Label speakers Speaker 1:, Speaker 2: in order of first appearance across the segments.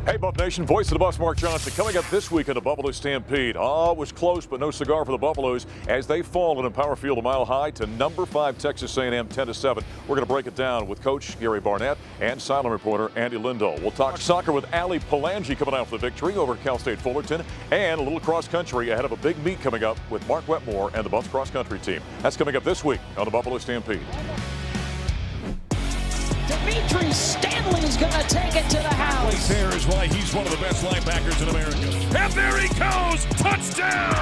Speaker 1: Hey, Buff Nation, voice of the Buffs, Mark Johnson. Coming up this week in the Buffalo Stampede. Oh, it was close, but no cigar for the Buffaloes as they fall in a power field a mile high to number 5 Texas A&M 10-7. We're going to break it down with Coach Gary Barnett and sideline reporter Andy Lindahl. We'll talk soccer with Allie Palangi coming out for the victory over Cal State Fullerton, and a little cross country ahead of a big meet coming up with Mark Wetmore and the Buffs cross country team. That's coming up this week on the Buffalo Stampede.
Speaker 2: Dimitri Stanley's going to take it to the house.
Speaker 3: There is why he's one of the best linebackers in America. And there he goes! Touchdown!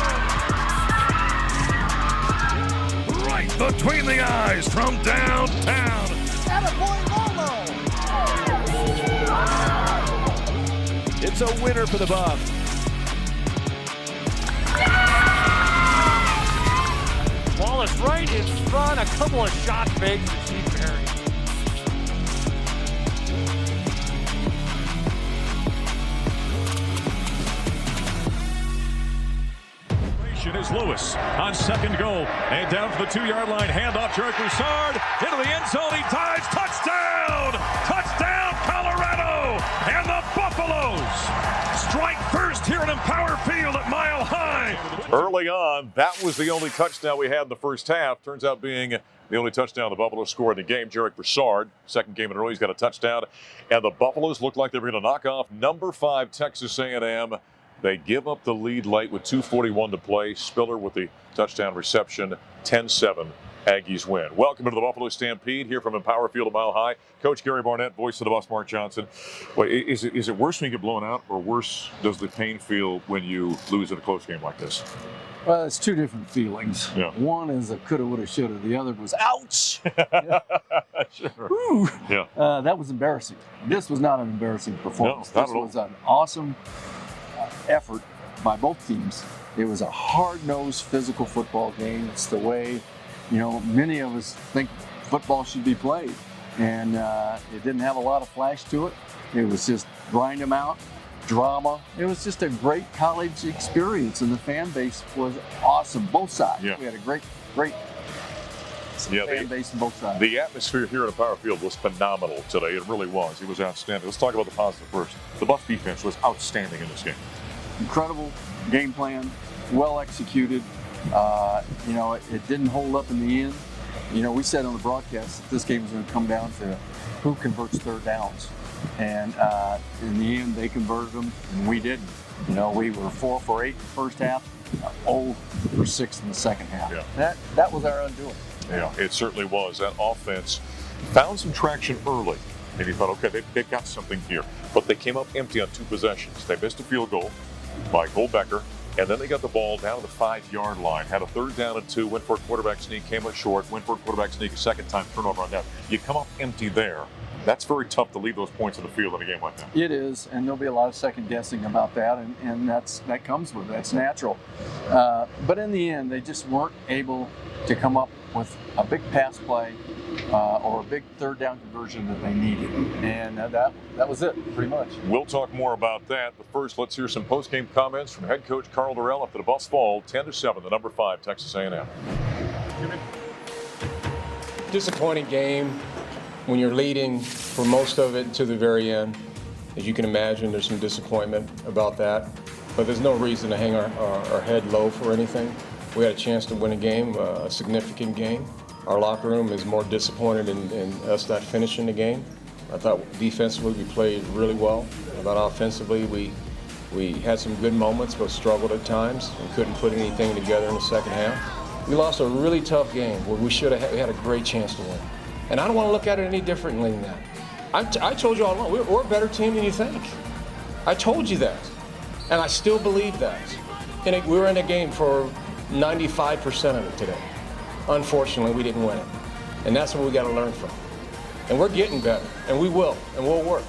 Speaker 3: Right between the eyes from downtown.
Speaker 2: Attaboy Lolo!
Speaker 3: It's a winner for the Buffs.
Speaker 4: Ball is right in front. A couple of shot fakes to Chief Barry.
Speaker 3: Is Lewis on second goal and down for the 2-yard line. Handoff, Jarek Broussard into the end zone. He dives. Touchdown! Touchdown, Colorado! And the Buffaloes strike first here at Empower Field at Mile High.
Speaker 1: Early on, that was the only touchdown we had in the first half. Turns out being the only touchdown the Buffaloes scored in the game. Jarek Broussard, second game in a row, he's got a touchdown. And the Buffaloes looked like they were going to knock off number 5 Texas A&M. They give up the lead late with 2:41 to play. Spiller with the touchdown reception. 10-7. Aggies win. Welcome to the Buffalo Stampede here from Empower Field at Mile High. Coach Gary Barnett, voice of the Buffs, Mark Johnson. Wait, is it worse when you get blown out, or worse does the pain feel when you lose in a close game like this?
Speaker 5: Well, it's two different feelings.
Speaker 1: Yeah.
Speaker 5: One is a coulda, woulda, shoulda. The other was ouch.
Speaker 1: Sure.
Speaker 5: Whew.
Speaker 1: Yeah.
Speaker 5: That was embarrassing. This was not an embarrassing performance.
Speaker 1: No, not
Speaker 5: this
Speaker 1: at all.
Speaker 5: was an awesome effort by both teams. It was a hard-nosed physical football game. It's the way, many of us think football should be played. And it didn't have a lot of flash to it. It was just grind them out, drama. It was just a great college experience, and the fan base was awesome, both sides.
Speaker 1: Yeah.
Speaker 5: We had a great fan base on both sides.
Speaker 1: The atmosphere here at Empower Field was phenomenal today. It really was. It was outstanding. Let's talk about the positive first. The Buff defense was outstanding in this game.
Speaker 5: Incredible game plan, well executed. It didn't hold up in the end. We said on the broadcast that this game was going to come down to who converts third downs. And in the end, they converted them, and we didn't. We were 4 for 8 in the first half, 0 for 6 in the second half.
Speaker 1: Yeah.
Speaker 5: That was our undoing.
Speaker 1: Yeah, it certainly was. That offense found some traction early. And you thought, okay, they've got something here. But they came up empty on 2 possessions. They missed a field goal by Colbert, and then they got the ball down to the 5-yard line. Had a 3rd down and 2, went for a quarterback sneak, came up short, went for a quarterback sneak a second time, turnover on that. You come up empty there. That's very tough to leave those points in the field in a game like that.
Speaker 5: It is, and there'll be a lot of second guessing about that, and that comes with it. That's natural. But in the end, they just weren't able to come up with a big pass play or a big 3rd down conversion that they needed. And that was it, pretty much.
Speaker 1: We'll talk more about that, but first let's hear some post-game comments from head coach Carl Durrell after the Buffs fall 10-7, the number 5 Texas A&M.
Speaker 6: Disappointing game when you're leading for most of it to the very end. As you can imagine, there's some disappointment about that, but there's no reason to hang our head low for anything. We had a chance to win a game, a significant game. Our locker room is more disappointed in us not finishing the game. I thought defensively we played really well. I thought offensively we had some good moments but struggled at times and couldn't put anything together in the second half. We lost a really tough game where we had a great chance to win. And I don't want to look at it any differently than that. I told you all along, we're a better team than you think. I told you that, and I still believe that. And we were in a game for 95% of it today. Unfortunately, we didn't win it. And that's what we got to learn from. And we're getting better, and we will, and we'll work.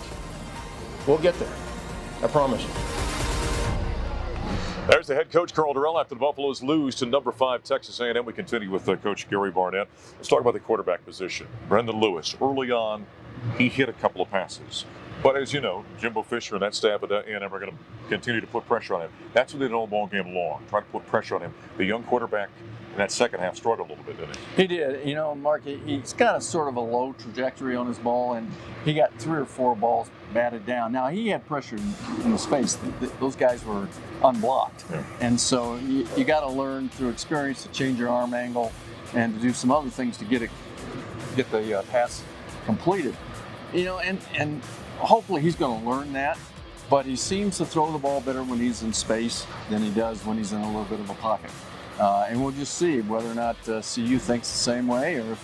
Speaker 6: We'll get there. I promise you.
Speaker 1: There's the head coach, Carl Durrell, after the Buffaloes lose to number 5 Texas A&M. We continue with Coach Gary Barnett. Let's talk about the quarterback position. Brendan Lewis, early on, he hit a couple of passes. But as you know, Jimbo Fisher and that staff at A&M are going to continue to put pressure on him. That's what they did all ball game long, try to put pressure on him. The young quarterback in that second half struggled a little bit, didn't he?
Speaker 5: He did. You know, Mark, he's got a sort of a low trajectory on his ball, and he got 3 or 4 balls batted down. Now, he had pressure in his face. Those guys were unblocked. Yeah. And so you got to learn through experience to change your arm angle and to do some other things to get the pass completed. You know, and hopefully he's going to learn that. But he seems to throw the ball better when he's in space than he does when he's in a little bit of a pocket. And we'll just see whether or not CU thinks the same way, or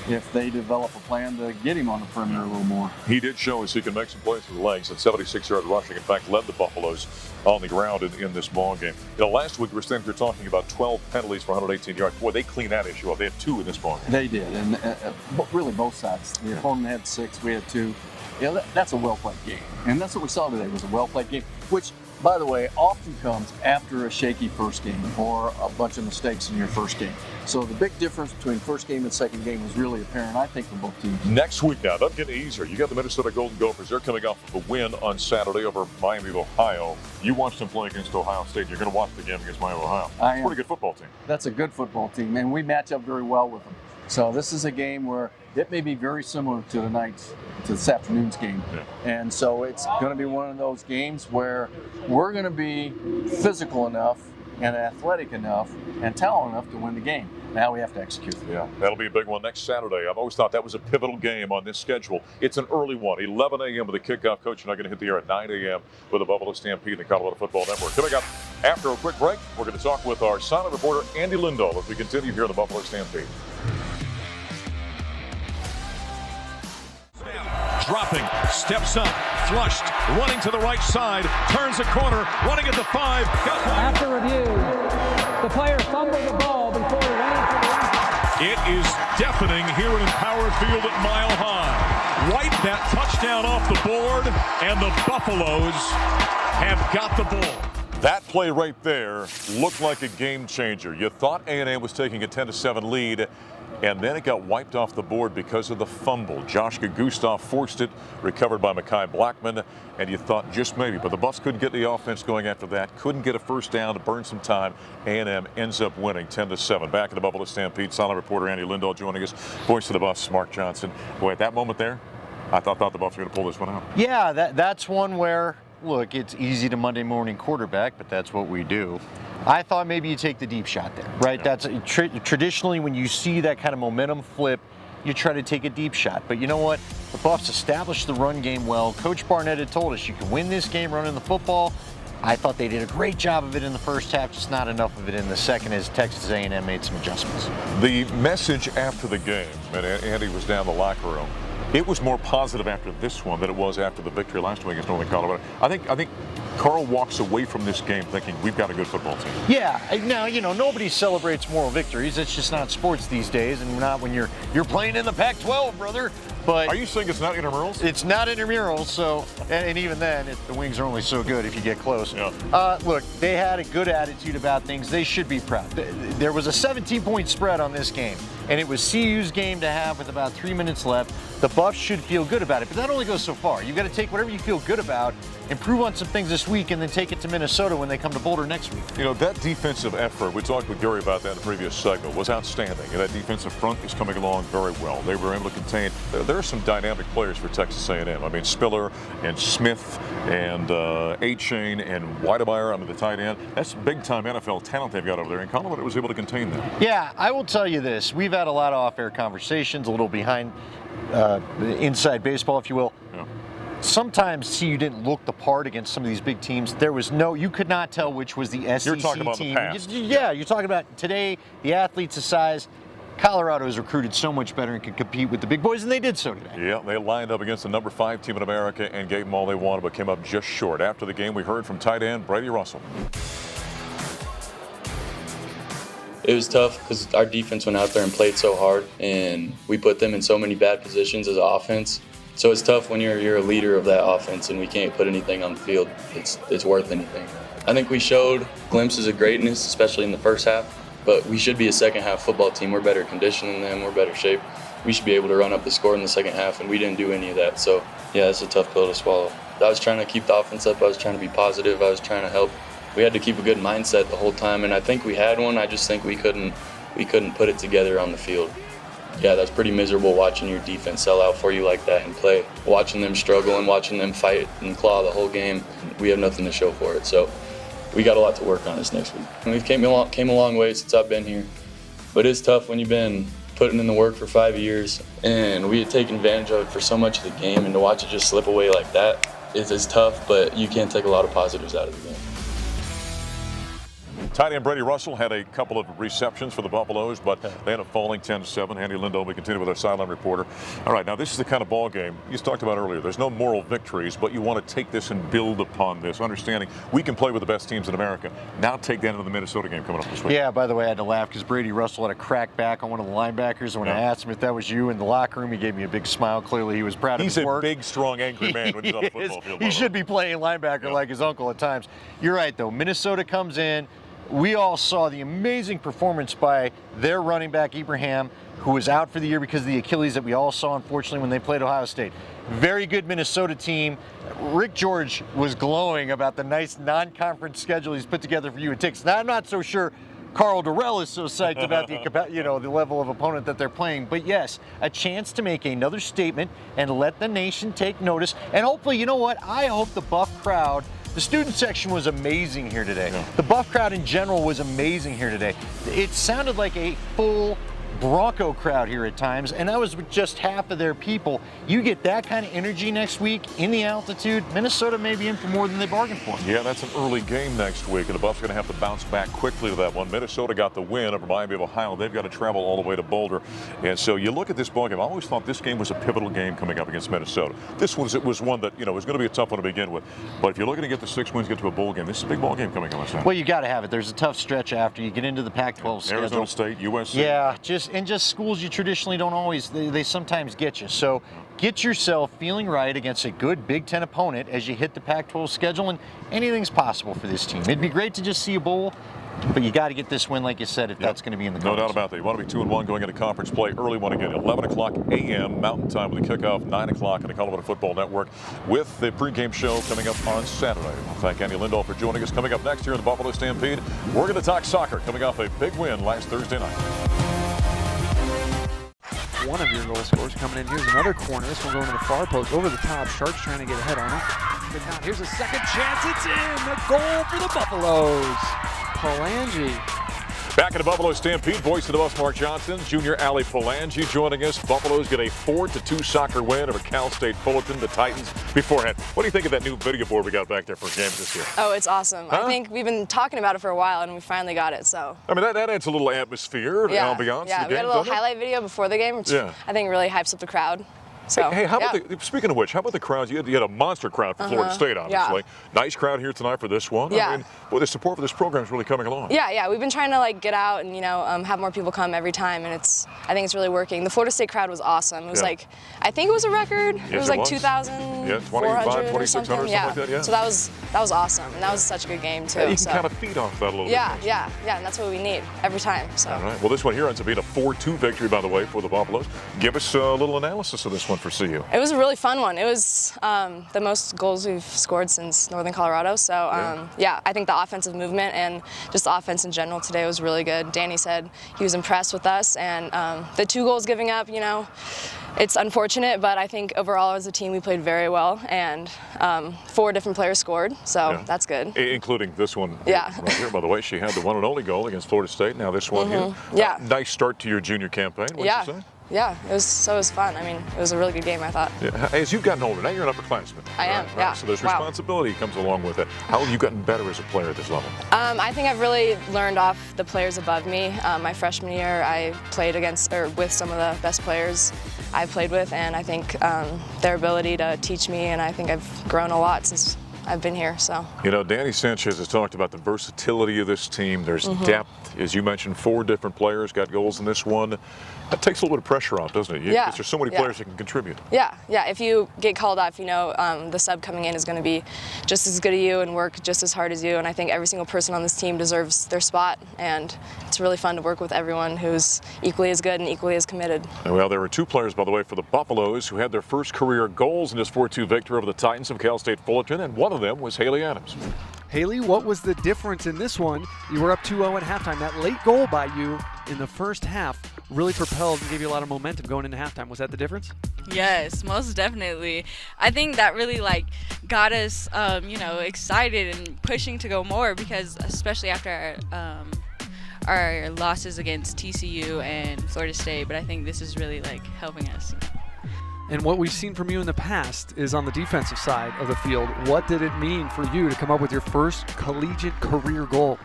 Speaker 5: if they develop a plan to get him on the perimeter a little more.
Speaker 1: He did show us he can make some plays with the legs, and 76-yard rushing. In fact, led the Buffaloes on the ground in this ball game. You know, last week we were talking about 12 penalties for 118 yards. Boy, they cleaned that issue up. They had 2 in this ball game.
Speaker 5: They did, and really both sides. The opponent had 6, we had 2. You know, that's a well-played game, and that's what we saw today was a well-played game, which, by the way, often comes after a shaky first game or a bunch of mistakes in your first game. So the big difference between first game and second game was really apparent, I think, for both teams.
Speaker 1: Next week now, doesn't get easier. You got the Minnesota Golden Gophers. They're coming off of a win on Saturday over Miami of Ohio. You watched them play against Ohio State. You're going to watch the game against Miami of Ohio.
Speaker 5: I am.
Speaker 1: Pretty good football team.
Speaker 5: That's a good football team, and we match up very well with them. So this is a game where it may be very similar to this afternoon's game. Yeah. And so it's going to be one of those games where we're going to be physical enough and athletic enough and talented enough to win the game. Now we have to execute.
Speaker 1: Yeah, that'll be a big one next Saturday. I've always thought that was a pivotal game on this schedule. It's an early one, 11 a.m. with the kickoff. Coach and I are going to hit the air at 9 a.m. with the Buffalo Stampede and the Colorado Football Network. Coming up after a quick break, we're going to talk with our silent reporter, Andy Lindahl, as we continue here on the Buffalo Stampede.
Speaker 3: Dropping, steps up, flushed, running to the right side, turns a corner, running at the 5.
Speaker 2: After review, the player fumbled the ball before he ran for the end.
Speaker 3: It is deafening here at Empower Field at Mile High. Wipe that touchdown off the board, and the Buffaloes have got the ball.
Speaker 1: That play right there looked like a game changer. You thought A&M was taking a 10-7 lead, and then it got wiped off the board because of the fumble. Joshua Gustav forced it, recovered by Mekhi Blackman, and you thought just maybe. But the Buffs couldn't get the offense going after that, couldn't get a first down to burn some time. A&M ends up winning 10-7. Back at the Buffalo Stampede, silent reporter Andy Lindahl joining us. Voice of the Buffs, Mark Johnson. Boy, at that moment there, I thought the Buffs were going to pull this one out.
Speaker 7: Yeah, that's one where, look, it's easy to Monday morning quarterback, but that's what we do. I thought maybe you take the deep shot there, right?
Speaker 1: Yeah.
Speaker 7: That's traditionally when you see that kind of momentum flip, you try to take a deep shot. But you know what? The Buffs established the run game well. Coach Barnett had told us you can win this game running the football. I thought they did a great job of it in the first half, just not enough of it in the second as Texas A&M made some adjustments.
Speaker 1: The message after the game, and Andy was down the locker room, it was more positive after this one than it was after the victory last week against Northern Colorado. I think Carl walks away from this game thinking we've got a good football team.
Speaker 7: Yeah, now, you know, nobody celebrates moral victories. It's just not sports these days, and not when you're playing in the Pac-12, brother. But
Speaker 1: are you saying it's not intramurals?
Speaker 7: It's not intramurals, so, and even then, the wings are only so good if you get close.
Speaker 1: Yeah.
Speaker 7: Look, they had a good attitude about things. They should be proud. There was a 17-point spread on this game, and it was CU's game to have with about 3 minutes left. The Buffs should feel good about it, but that only goes so far. You've got to take whatever you feel good about, improve on some things this week, and then take it to Minnesota when they come to Boulder next week.
Speaker 1: You know, that defensive effort, we talked with Gary about that in the previous segment, was outstanding. And that defensive front is coming along very well. They were able to contain. There are some dynamic players for Texas A&M. I mean, Spiller and Smith and A-Chain and Weidemeyer, I mean, the tight end. That's big-time NFL talent they've got over there. And Colbert was able to contain them.
Speaker 7: Yeah, I will tell you this. We've had a lot of off-air conversations, a little behind inside baseball, if you will.
Speaker 1: Yeah.
Speaker 7: Sometimes CU didn't look the part against some of these big teams. You could not tell which was the SEC
Speaker 1: You're talking about
Speaker 7: team.
Speaker 1: the past.
Speaker 7: Yeah, you're talking about today, the athletes the size. Colorado has recruited so much better and can compete with the big boys, and they did so today.
Speaker 1: Yeah, they lined up against the number 5 team in America and gave them all they wanted, but came up just short. After the game, we heard from tight end Brady Russell.
Speaker 8: It was tough because our defense went out there and played so hard, and we put them in so many bad positions as an offense. So it's tough when you're a leader of that offense and we can't put anything on the field. It's worth anything. I think we showed glimpses of greatness, especially in the first half, but we should be a second half football team. We're better conditioned than them, we're better shape, we should be able to run up the score in the second half, and we didn't do any of that. So, yeah, it's a tough pill to swallow. I was trying to keep the offense up. I was trying to be positive. I was trying to help. We had to keep a good mindset the whole time, and I think we had one. I just think we couldn't put it together on the field. Yeah, that's pretty miserable watching your defense sell out for you like that and play. Watching them struggle and watching them fight and claw the whole game, we have nothing to show for it. So we got a lot to work on this next week. And we've came a long way since I've been here. But it's tough when you've been putting in the work for 5 years and we had taken advantage of it for so much of the game, and to watch it just slip away like that is tough, but you can't take a lot of positives out of the game.
Speaker 1: Tight end Brady Russell had a couple of receptions for the Buffaloes, but they ended up falling 10-7. Andy Lindo, we continue with our sideline reporter. All right, now this is the kind of ball game you talked about earlier. There's no moral victories, but you want to take this and build upon this, understanding we can play with the best teams in America. Now take that into the Minnesota game coming up this week.
Speaker 7: Yeah, by the way, I had to laugh because Brady Russell had a crack back on one of the linebackers. When I asked him if that was you in the locker room, he gave me a big smile. Clearly, he was proud of his work.
Speaker 1: He's a big, strong, angry man when he's on the football field.
Speaker 7: He should be playing linebacker like his uncle at times. You're right, though. Minnesota comes in. We all saw the amazing performance by their running back, Ibrahim, who was out for the year because of the Achilles that we all saw, unfortunately, when they played Ohio State. Very good Minnesota team. Rick George was glowing about the nice non-conference schedule he's put together for you at Texas. Now, I'm not so sure Carl Durrell is so psyched about the level of opponent that they're playing. But yes, a chance to make another statement and let the nation take notice. And hopefully, you know what? I hope the Buff crowd, the student section was amazing here today. Yeah. The Buff crowd in general was amazing here today. It sounded like a full Bronco crowd here at times, and that was with just half of their people. You get that kind of energy next week in the altitude, Minnesota may be in for more than they bargained for.
Speaker 1: Yeah, that's an early game next week, and the Buffs are going to have to bounce back quickly to that one. Minnesota got the win over Miami of Ohio. They've got to travel all the way to Boulder. And so you look at this ball game, I always thought this game was a pivotal game coming up against Minnesota. It was one that, was going to be a tough one to begin with. But if you're looking to get the 6 wins, get to a bowl game, this is a big ball game coming up.
Speaker 7: Well, you got to have it. There's a tough stretch after you get into the Pac-12 schedule.
Speaker 1: Arizona State, USC.
Speaker 7: Yeah, just schools you traditionally don't always, they sometimes get you. So get yourself feeling right against a good Big Ten opponent as you hit the Pac-12 schedule, and anything's possible for this team. It'd be great to just see a bowl, but you got to get this win, like you said, if that's going to be in the conference.
Speaker 1: No doubt about that. You want to be 2-1 going into conference play. Early one again, 11 o'clock a.m. Mountain Time with the kickoff, 9 o'clock on the Colbert Football Network with the pregame show coming up on Saturday. I'll thank Andy Lindo for joining us. Coming up next here in the Buffalo Stampede, we're going to talk soccer, coming off a big win last Thursday night.
Speaker 9: One of your goal scorers coming in. Here's another corner. This one going to the far post. Over the top. Sharks trying to get ahead on it. But not. Here's a second chance. It's in. A goal for the Buffaloes. Palangi.
Speaker 1: Back in the Buffalo Stampede, voice of the Buffs, Mark Johnson, junior Allie Palangi joining us. Buffaloes get a 4-2 soccer win over Cal State Fullerton, the Titans, beforehand. What do you think of that new video board we got back there for games this year?
Speaker 10: Oh, it's awesome.
Speaker 1: Huh?
Speaker 10: I think we've been talking about it for a while, and we finally got it, so.
Speaker 1: I mean, that adds a little atmosphere, ambiance.
Speaker 10: Yeah, we got a little highlight video before the game, which I think really hypes up the crowd. So,
Speaker 1: hey, how about speaking of which, how about the crowds? You had a monster crowd for Florida State, obviously.
Speaker 10: Yeah.
Speaker 1: Nice crowd here tonight for this one.
Speaker 10: Yeah.
Speaker 1: I mean, well, the support for this program is really coming along.
Speaker 10: Yeah, we've been trying to get out and have more people come every time, and I think it's really working. The Florida State crowd was awesome. It was I think it was a record.
Speaker 1: Yes,
Speaker 10: it was like 2,400 or something.
Speaker 1: Like that, yeah.
Speaker 10: So that was awesome, and that was such a good game too.
Speaker 1: Yeah, you can kind of feed off that a little bit.
Speaker 10: Yeah, and that's what we need every time. So.
Speaker 1: All right. Well, this one here ends up being a 4-2 victory, by the way, for the Buffaloes. Give us a little analysis of this one for CU.
Speaker 10: It was a really fun one. It was the most goals we've scored since Northern Colorado. So I think the offensive movement and just the offense in general today was really good. Danny said he was impressed with us, and the 2 goals giving up, it's unfortunate, but I think overall as a team we played very well, and 4 different players scored, so that's good.
Speaker 1: Including this one right here, by the way. She had the one and only goal against Florida State. Now this one here.
Speaker 10: Yeah.
Speaker 1: Nice start to your junior campaign. What'd you say?
Speaker 10: Yeah, it was fun. I mean, it was a really good game, I thought.
Speaker 1: Yeah. As you've gotten older, now you're an upperclassman.
Speaker 10: I am, yeah.
Speaker 1: So there's responsibility comes along with it. How have you gotten better as a player at this level?
Speaker 10: I think I've really learned off the players above me. My freshman year, I played with some of the best players I played with, and I think their ability to teach me, and I think I've grown a lot since I've been here. So.
Speaker 1: You know, Danny Sanchez has talked about the versatility of this team. There's depth, as you mentioned, 4 different players got goals in this one. That takes a little bit of pressure off, doesn't it?
Speaker 10: Yeah.
Speaker 1: Because there's so many players that can contribute.
Speaker 10: Yeah. If you get called up, you know the sub coming in is going to be just as good as you and work just as hard as you. And I think every single person on this team deserves their spot. And it's really fun to work with everyone who's equally as good and equally as committed.
Speaker 1: Well, there were 2 players, by the way, for the Buffaloes who had their first career goals in this 4-2 victory over the Titans of Cal State Fullerton, and one of them was Haley Adams.
Speaker 9: Haley, what was the difference in this one? You were up 2-0 at halftime. That late goal by you in the first half really propelled and gave you a lot of momentum going into halftime. Was that the difference?
Speaker 11: Yes, most definitely. I think that really got us, excited and pushing to go more, because especially after our losses against TCU and Florida State. But I think this is really helping us.
Speaker 9: And what we've seen from you in the past is on the defensive side of the field. What did it mean for you to come up with your first collegiate career goal?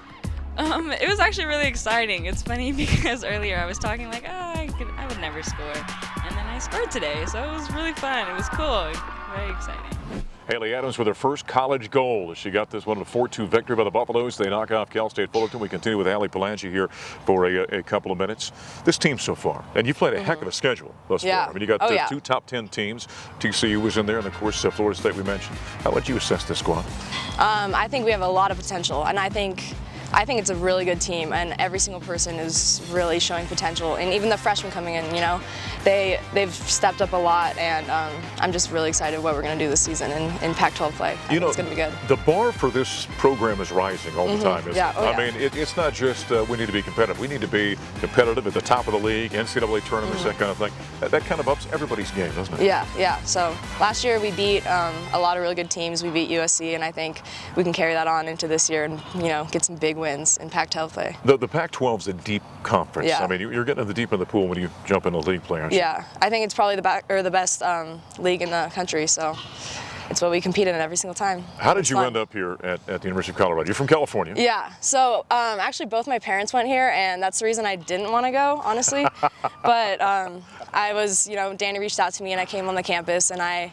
Speaker 11: It was actually really exciting. It's funny because earlier I was talking I would never score. And then I scored today, so it was really fun. It was cool, very exciting.
Speaker 1: Haley Adams with her first college goal. She got this one, a 4-2 victory by the Buffaloes. They knock off Cal State Fullerton. We continue with Allie Palangi here for a couple of minutes. This team so far, and you've played a heck of a schedule thus far. I mean, you got 2 top 10 teams. TCU was in there, and of course Florida State we mentioned. How would you assess this squad?
Speaker 10: I think we have a lot of potential, and I think it's a really good team, and every single person is really showing potential. And even the freshmen coming in, they've stepped up a lot, and I'm just really excited what we're going to do this season in Pac-12 play. I think it's going to be good.
Speaker 1: The bar for this program is rising all the time, isn't it? I mean, it's not just we need to be competitive. We need to be competitive at the top of the league, NCAA tournaments, that kind of thing. That kind of ups everybody's game, doesn't it?
Speaker 10: Yeah. So last year we beat a lot of really good teams. We beat USC, and I think we can carry that on into this year and, get some big wins in Pac-12 play.
Speaker 1: The Pac-12 is a deep conference.
Speaker 10: Yeah.
Speaker 1: I mean, you're getting in the deep end of the pool when you jump into the league play, aren't you?
Speaker 10: Yeah, I think it's probably the best league in the country, so it's what we compete in every single time.
Speaker 1: How did you end up here at the University of Colorado? You're from California.
Speaker 10: Yeah, so actually both my parents went here, and that's the reason I didn't want to go, honestly. But I was, Danny reached out to me, and I came on the campus, and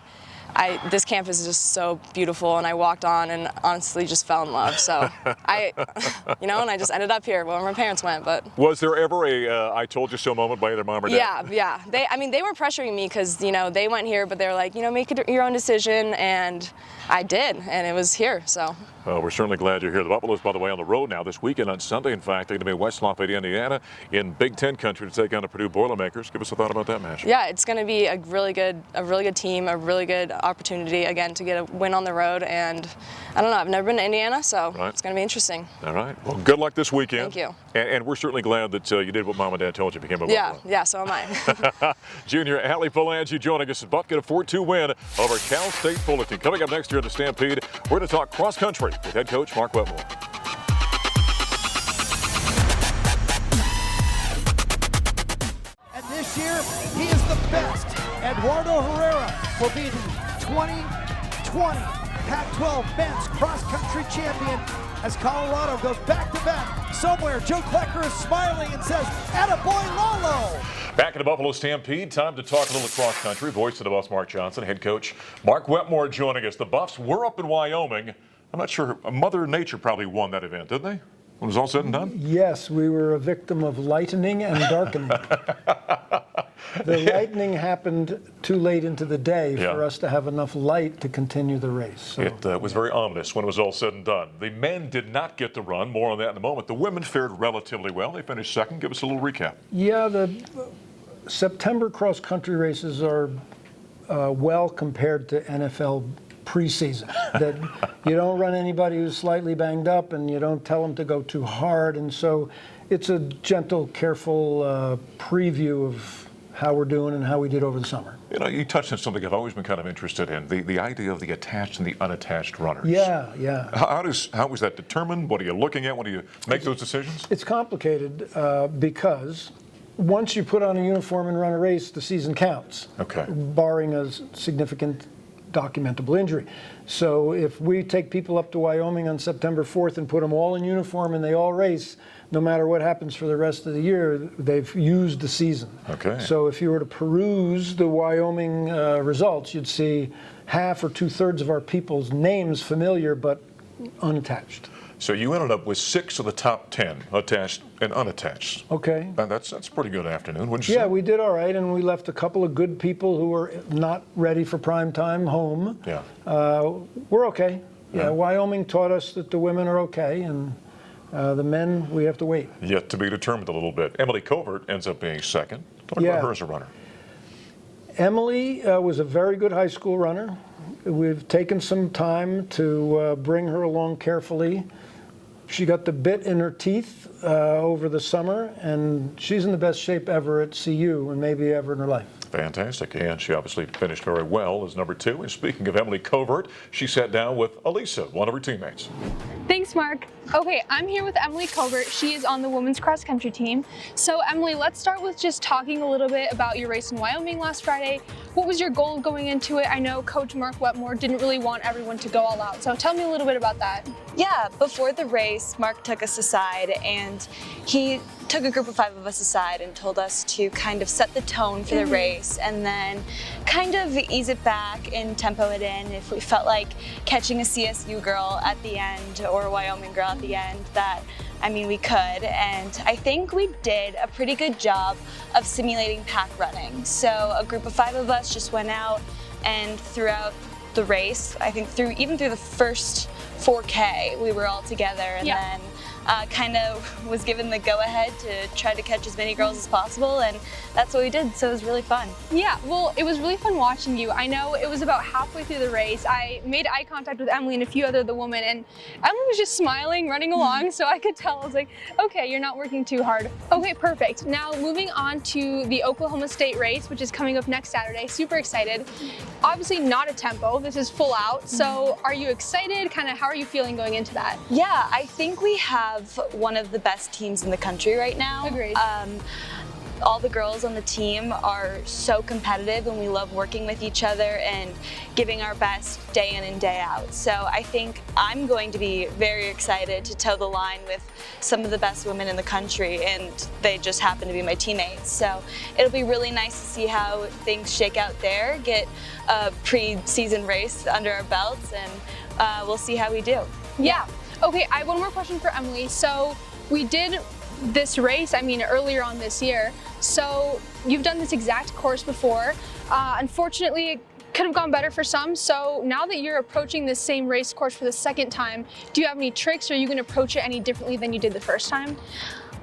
Speaker 10: this campus is just so beautiful, and I walked on and honestly just fell in love. So and I just ended up here where my parents went. But
Speaker 1: was there ever a "I told you so" moment by either mom or dad?
Speaker 10: Yeah. They were pressuring me because they went here, but they were like, make it your own decision, and I did, and it was here. So.
Speaker 1: Well, we're certainly glad you're here. The Buffaloes, by the way, on the road now this weekend on Sunday. In fact, they're going to be in West Lafayette, Indiana, in Big Ten country to take on the Purdue Boilermakers. Give us a thought about that match.
Speaker 10: Yeah, it's going to be a really good team, a really good opportunity again to get a win on the road. And I don't know, I've never been to Indiana, so it's going to be interesting.
Speaker 1: All right. Well, good luck this weekend.
Speaker 10: Thank you.
Speaker 1: And we're certainly glad that you did what Mom and Dad told you, became a Buffalo.
Speaker 10: Yeah, so am I.
Speaker 1: Junior Allie Palangi joining us as Buff get a 4-2 win over Cal State Fullerton. Coming up next year at the Stampede, we're going to talk cross country with head coach Mark Wetmore.
Speaker 12: And this year, he is the best. Eduardo Herrera will be the 2020 Pac-12 men's cross-country champion as Colorado goes back-to-back. Somewhere, Joe Klecker is smiling and says, "Attaboy Lolo!"
Speaker 1: Back in the Buffalo Stampede, time to talk a little cross country. Voice of the Buffs, Mark Johnson, head coach Mark Wetmore joining us. The Buffs were up in Wyoming. I'm not sure. Mother Nature probably won that event, didn't they? When it was all said and done?
Speaker 13: Yes, we were a victim of lightning and darkening. The lightning happened too late into the day for us to have enough light to continue the race. So.
Speaker 1: It was very ominous when it was all said and done. The men did not get to run. More on that in a moment. The women fared relatively well. They finished second. Give us a little recap.
Speaker 13: Yeah, the September cross-country races are well compared to NFL preseason. That you don't run anybody who's slightly banged up, and you don't tell them to go too hard. And so it's a gentle, careful preview of how we're doing and how we did over the summer.
Speaker 1: You touched on something I've always been kind of interested in, the idea of the attached and the unattached runners.
Speaker 13: Yeah.
Speaker 1: How was that determined? What are you looking at when you make those decisions?
Speaker 13: It's complicated because once you put on a uniform and run a race, the season counts.
Speaker 1: Okay.
Speaker 13: Barring a significant documentable injury. So if we take people up to Wyoming on September 4th and put them all in uniform and they all race, no matter what happens for the rest of the year, they've used the season.
Speaker 1: Okay.
Speaker 13: So if you were to peruse the Wyoming results, you'd see half or 2/3 of our people's names familiar but unattached.
Speaker 1: So you ended up with 6 of the top 10 attached and unattached.
Speaker 13: Okay.
Speaker 1: And that's a pretty good afternoon, wouldn't you say?
Speaker 13: Yeah, we did all right, and we left a couple of good people who were not ready for prime time home.
Speaker 1: Yeah.
Speaker 13: We're okay. Yeah, Wyoming taught us that the women are okay, and the men, we have to wait.
Speaker 1: Yet to be determined a little bit. Emily Colbert ends up being second. Talk about her as a runner.
Speaker 13: Emily was a very good high school runner. We've taken some time to bring her along carefully. She got the bit in her teeth over the summer, and she's in the best shape ever at CU and maybe ever in her life.
Speaker 1: Fantastic, and she obviously finished very well as number 2. And speaking of Emily Colbert, she sat down with Elisa, one of her teammates.
Speaker 14: Thanks, Mark. Okay, I'm here with Emily Colbert. She is on the women's cross country team. So Emily, let's start with just talking a little bit about your race in Wyoming last Friday. What was your goal going into it? I know Coach Mark Wetmore didn't really want everyone to go all out. So tell me a little bit about that.
Speaker 15: Yeah, before the race, Mark took us aside and he took a group of 5 of us aside and told us to kind of set the tone for the race and then kind of ease it back and tempo it in. If we felt like catching a CSU girl at the end or a Wyoming girl at the end, we could. And I think we did a pretty good job of simulating pack running. So a group of 5 of us just went out, and throughout the race, I think even through the first 4K, we were all together, and then kind of was given the go-ahead to try to catch as many girls as possible, and that's what we did, so it was really fun.
Speaker 14: Yeah, well, it was really fun watching you. I know it was about halfway through the race. I made eye contact with Emily and a few other women, and Emily was just smiling, running along, so I could tell. I was like, okay, you're not working too hard. Okay, perfect. Now, moving on to the Oklahoma State race, which is coming up next Saturday. Super excited. Obviously not a tempo. This is full out, so are you excited? Kind of, how are you feeling going into that?
Speaker 15: Yeah, I think we have one of the best teams in the country right now.
Speaker 14: Agreed.
Speaker 15: All the girls on the team are so competitive, and we love working with each other and giving our best day in and day out. So I think I'm going to be very excited to toe the line with some of the best women in the country, and they just happen to be my teammates. So it'll be really nice to see how things shake out there, get a pre-season race under our belts, and we'll see how we do.
Speaker 14: Yeah. Okay, I have one more question for Emily. So we did this race, earlier on this year. So you've done this exact course before. Unfortunately, it could have gone better for some. So now that you're approaching this same race course for the second time, do you have any tricks, or are you going to approach it any differently than you did the first time?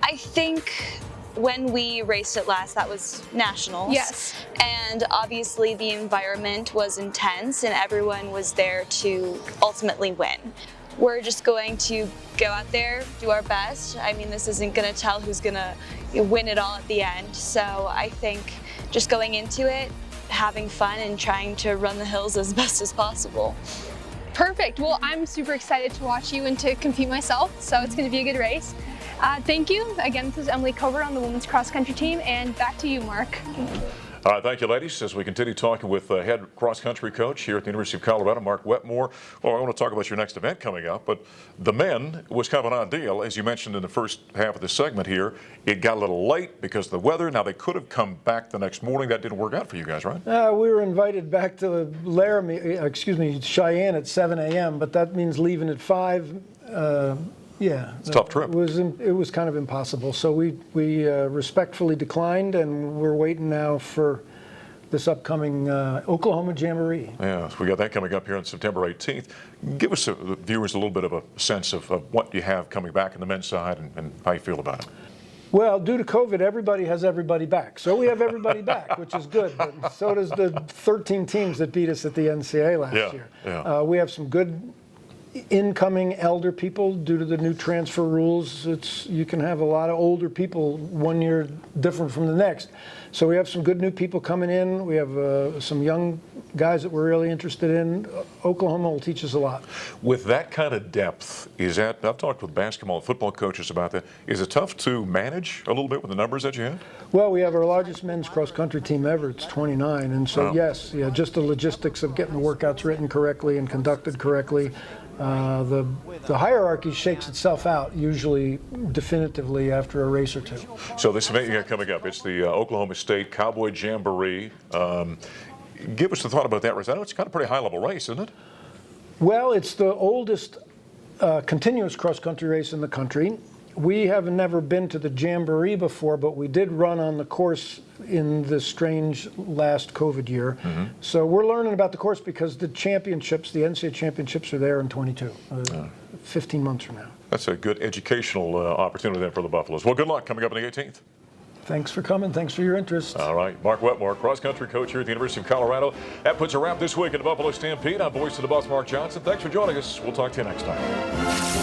Speaker 15: I think when we raced it last, that was nationals.
Speaker 14: Yes.
Speaker 15: And obviously the environment was intense and everyone was there to ultimately win. We're just going to go out there, do our best. This isn't going to tell who's going to win it all at the end. So I think just going into it, having fun and trying to run the hills as best as possible.
Speaker 14: Perfect. Well, I'm super excited to watch you and to compete myself, so it's going to be a good race. Thank you. Again, this is Emily Colbert on the women's cross country team, and back to you, Mark.
Speaker 1: Thank you, ladies. As we continue talking with head cross-country coach here at the University of Colorado, Mark Wetmore. Well, I want to talk about your next event coming up, but the men was kind of an odd deal. As you mentioned in the first half of the segment here, it got a little late because of the weather. Now, they could have come back the next morning. That didn't work out for you guys, right?
Speaker 13: We were invited back to Cheyenne at 7 a.m., but that means leaving at 5. Yeah,
Speaker 1: it's a tough trip.
Speaker 13: It was kind of impossible. So we respectfully declined, and we're waiting now for this upcoming Oklahoma Jamboree.
Speaker 1: Yeah, so we got that coming up here on September 18th. Give us, the viewers, a little bit of a sense of what you have coming back on the men's side and how you feel about it.
Speaker 13: Well, due to COVID, everybody has everybody back. So we have everybody back, which is good. But so does the 13 teams that beat us at the NCAA last year.
Speaker 1: Yeah.
Speaker 13: We have some good incoming elder people due to the new transfer rules. You can have a lot of older people 1 year different from the next. So we have some good new people coming in. We have some young guys that we're really interested in. Oklahoma will teach us a lot.
Speaker 1: With that kind of depth, I've talked with basketball and football coaches about that. Is it tough to manage a little bit with the numbers that you have?
Speaker 13: Well, we have our largest men's cross-country team ever. It's 29. And so,
Speaker 1: wow.
Speaker 13: yes, just the logistics of getting the workouts written correctly and conducted correctly. The hierarchy shakes itself out usually definitively after a race or two.
Speaker 1: So this event you got coming up, it's the Oklahoma State Cowboy Jamboree. Give us a thought about that race. I know it's kind of a pretty high-level race, isn't it?
Speaker 13: Well, it's the oldest continuous cross-country race in the country. We have never been to the Jamboree before, but we did run on the course in the strange last COVID year. Mm-hmm. So we're learning about the course because the championships, the NCAA championships, are there in 22, 15 months from now.
Speaker 1: That's a good educational opportunity then for the Buffaloes. Well, good luck coming up on the 18th.
Speaker 13: Thanks for coming. Thanks for your interest.
Speaker 1: All right. Mark Wetmore, cross-country coach here at the University of Colorado. That puts a wrap this week in the Buffalo Stampede. I'm Voice of the Buffs, Mark Johnson. Thanks for joining us. We'll talk to you next time.